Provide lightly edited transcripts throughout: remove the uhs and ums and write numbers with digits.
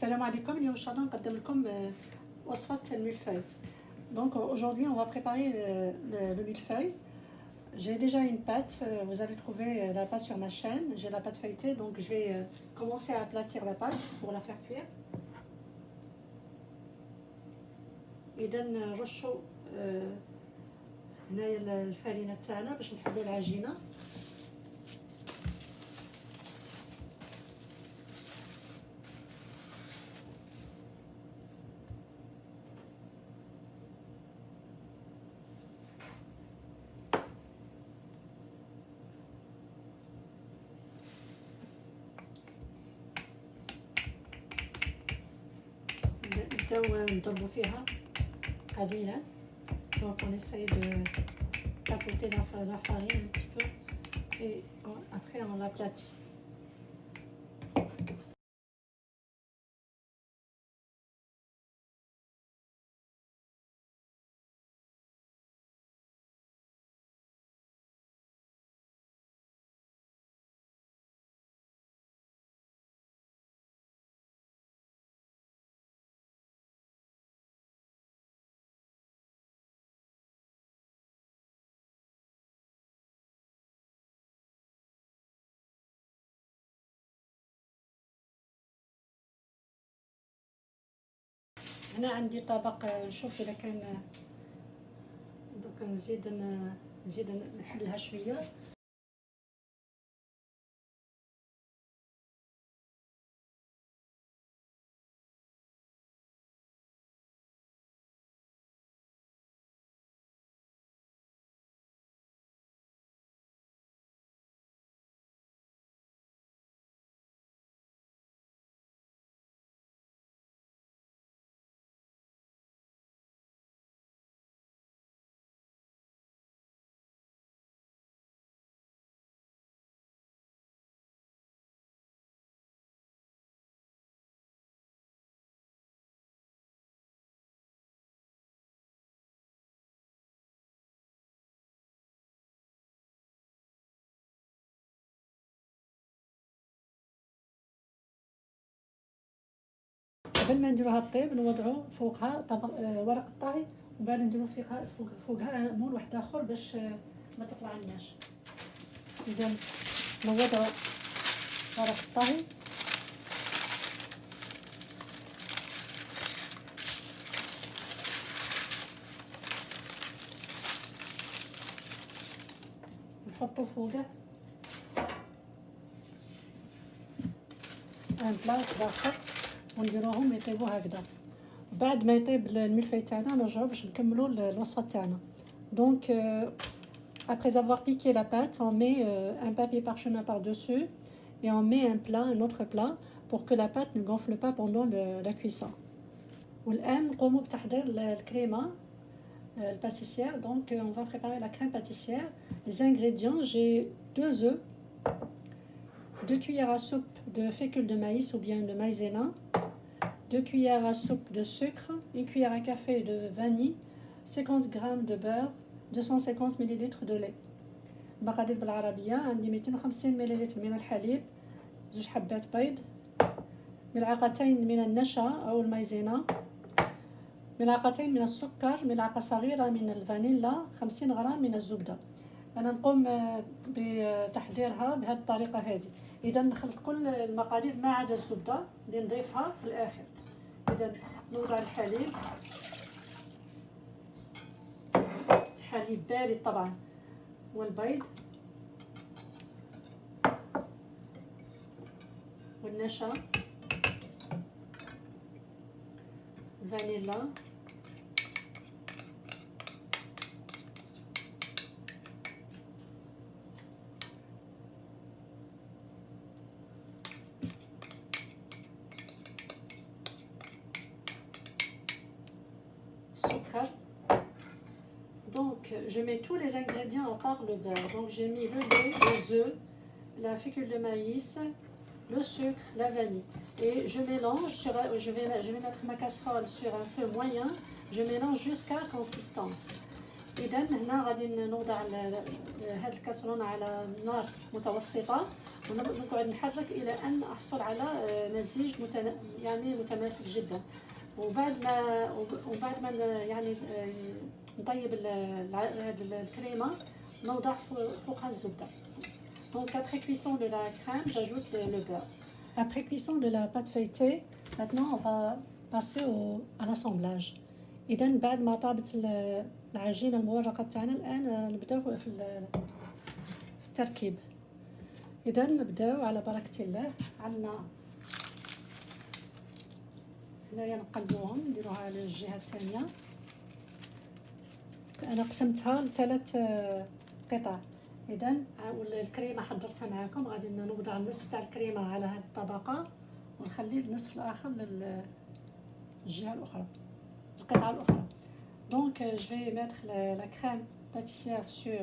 Salam alaikum, اليوم إن شاء الله نقدم لكم وصفة الملفاي. Donc aujourd'hui on va préparer le millefeuille. J'ai déjà une pâte, vous allez trouver la pâte sur ma chaîne. J'ai la pâte feuilletée, donc je vais commencer à aplatir la pâte pour la faire cuire. إذا نرشوا هنايا الفرينة تاعنا باش نحلوا العجينة. نبداو نضربو فيها قليلا. Donc on essaye de tapoter la farine un petit peu et après on l'aplatit. هنا عندي طبق، نشوف اذا كان دوك نزيد نحلها شويه. قبل ما نديروها طيب نوضعوا فوقها طبق ورق الطهي، ومن بعد نديروا فوقها مول واحد اخر باش ما تطلع لناش. اذا نوضعوا ورق الطهي نحطوا فوقه ان بلاط اخر ونديروهم يطيبوا هكذا. بعد ما يطيب الملفاي تاعنا نرجعوا باش نكملوا الوصفه تاعنا. Donc après avoir piqué la pâte, on met un papier parchemin par-dessus et on met un autre plat pour que la pâte ne gonfle pas pendant la cuisson. والآن نقوموا بتحضير الكريمه الباتيسير. Donc on va préparer la crème pâtissière. Les ingrédients, j'ai 2 œufs, 2 cuillères à soupe de fécule de maïs ou bien de maïzena, 2 cuillères à soupe de sucre, 1 cuillère à café de vanille, 50 g de beurre, 250 ml de lait. المقادير بالعربية: عندي 250 ملل من الحليب، 2 حبات بيض، ملعقتين من النشا أو المايزينا، ملعقتين من السكر، ملعقة صغيرة من الفانيلا، 50 غرام من الزبدة. أنا نقوم بتحضيرها بهذه الطريقة هذه. إذا نخلط كل المقادير ما عدا الزبدة اللي نضيفها في الآخر. إذا نوضع الحليب بارد طبعا، والبيض والنشا، الفانيلا، sucre. Donc je mets tous les ingrédients à part le beurre. Donc j'ai mis le lait, les œufs, la fécule de maïs, le sucre, la vanille. Et je mélange, je vais mettre ma casserole sur un feu moyen. Je mélange jusqu'à consistance. اذا هنا غادي نوضع هاد الكاسرونه على نار متوسطه ونقعد نحرك الى ان احصل على مزيج يعني متماسك جدا. وبعد ما يعني نطيب الكريمه نوضع فوقها الزبده. Donc après cuisson de la crème, j'ajoute le beurre. Après cuisson de la pâte feuilletée, maintenant on va passer à l'assemblage. إذا بعد ما طابت العجينة المورقة تاعنا الآن نبداو في التركيب. إذا نبداو على بركة الله. عندنا هنايا نقلبوهم نديروها على الجهة الثانية. أنا قسمتها لثلاث قطع. إذا الكريمة حضرتها معكم، غادي نوضع النصف تاع الكريمة على هذه الطبقة ونخلي النصف الآخر للجهة الأخرى القطعة الأخرى. Donc je vais mettre la crème pâtissière sur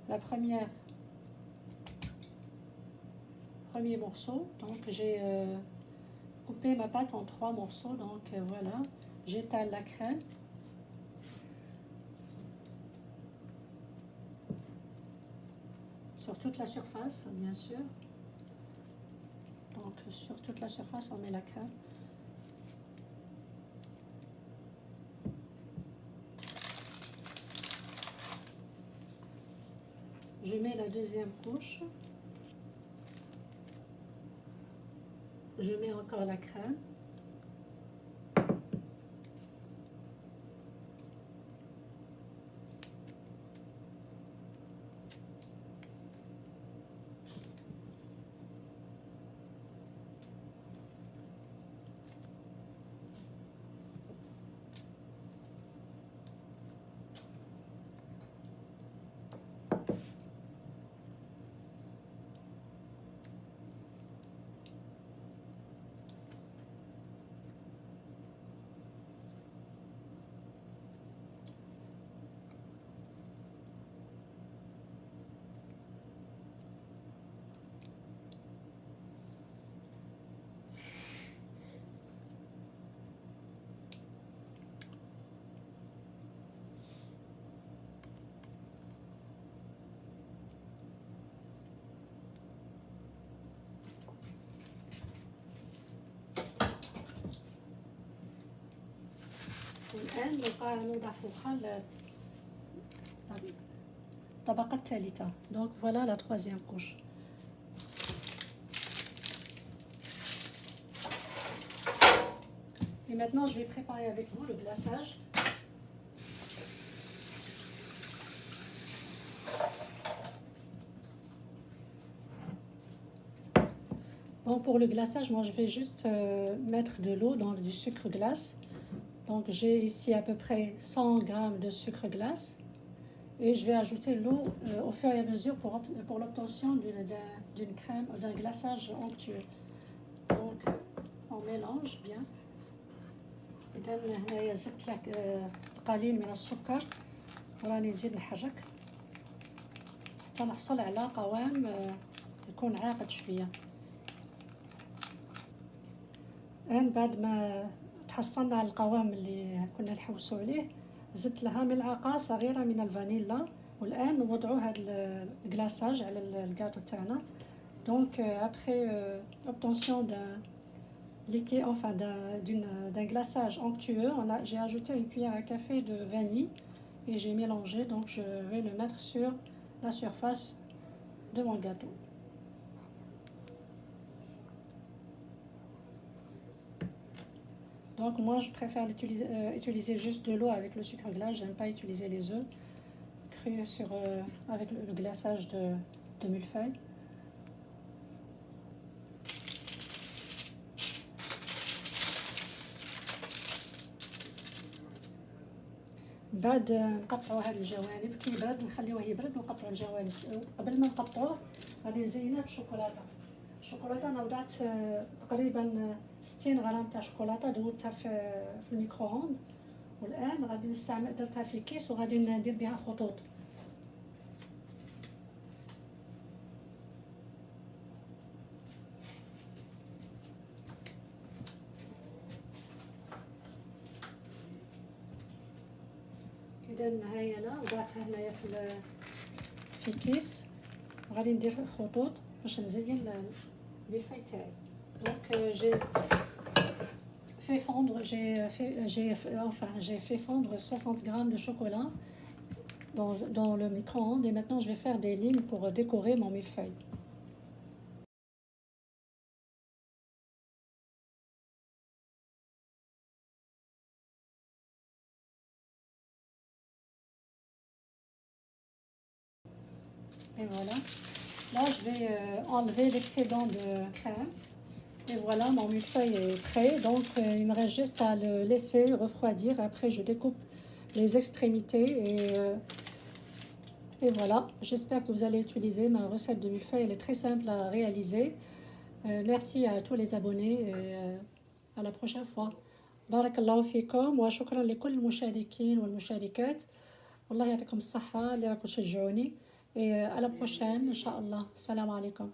la premier morceau. Donc j'ai coupé ma pâte en 3 morceaux. Donc voilà, j'étale la crème. Sur toute la surface, bien sûr. Donc sur toute la surface, on met la crème. Je mets la deuxième couche. Je mets encore la crème. والآن نبقى نوضع فوقها الطبقة الثالثة. Donc voilà la troisième couche. Et maintenant je vais préparer avec vous le glaçage. Bon, pour le glaçage, moi je vais juste mettre de l'eau dans du sucre glace. Donc j'ai ici à peu près 100 g de sucre glace et je vais ajouter l'eau au fur et à mesure pour l'obtention d'une crème, d'un glaçage onctueux. Donc on mélange bien. إذا هنايا زدت قليل من السكر وراني نزيد نحرك حتى نحصل على قوام يكون عاقد شوية. الآن بعد ما تحصلنا على القوام اللي كنا نحوسوا عليه زدت لها ملعقة صغيرة من الفانيلا. والآن نوضعوا هذا الكلاصاج على الجاتو تاعنا. Donc après obtention d'un liquide, enfin d'un glaçage onctueux, j'ai ajouté une cuillère à café de vanille et j'ai mélangé. Donc je vais le mettre sur la surface de mon gâteau. Donc moi je préfère utiliser juste de l'eau avec le sucre glace. J'aime pas utiliser les œufs crus avec le glaçage de millefeuille. بعد نقطعوا هاد الجوانب كي يبرد نخليوه يبرد ونقطعوا الجوانب. قبل ما نقطعوه غادي نزينوه بالشوكولاته. الشوكولاته انا وضعت تقريبا 60 غرام تاع شوكولاته دوبتها في الميكرووند. والان غادي درتها في كيس وغادي ندير بها خطوط. إذا هاي أنا وضعتها هنايا في كيس، وغادي ندير خطوط باش نزين الملفاي تاعي. دونك جي fait fondre, j'ai fait fondre 60 grammes de chocolat dans le micro-ondes et maintenant je vais faire des lignes pour décorer mon millefeuille. Et voilà. Là, je vais enlever l'excédent de crème. Et voilà, mon millefeuille est prêt. Donc, il me reste juste à le laisser refroidir. Après, je découpe les extrémités et voilà. J'espère que vous allez utiliser ma recette de millefeuille. Elle est très simple à réaliser. Merci à tous les abonnés et à la prochaine fois. بارك الله فيكم وشكرا لكل المشاركين والمشاركات. والله يعطيكم الصحة اللي راكم تشجعوني. Et à la prochaine, Inch'Allah. Salam alaikum.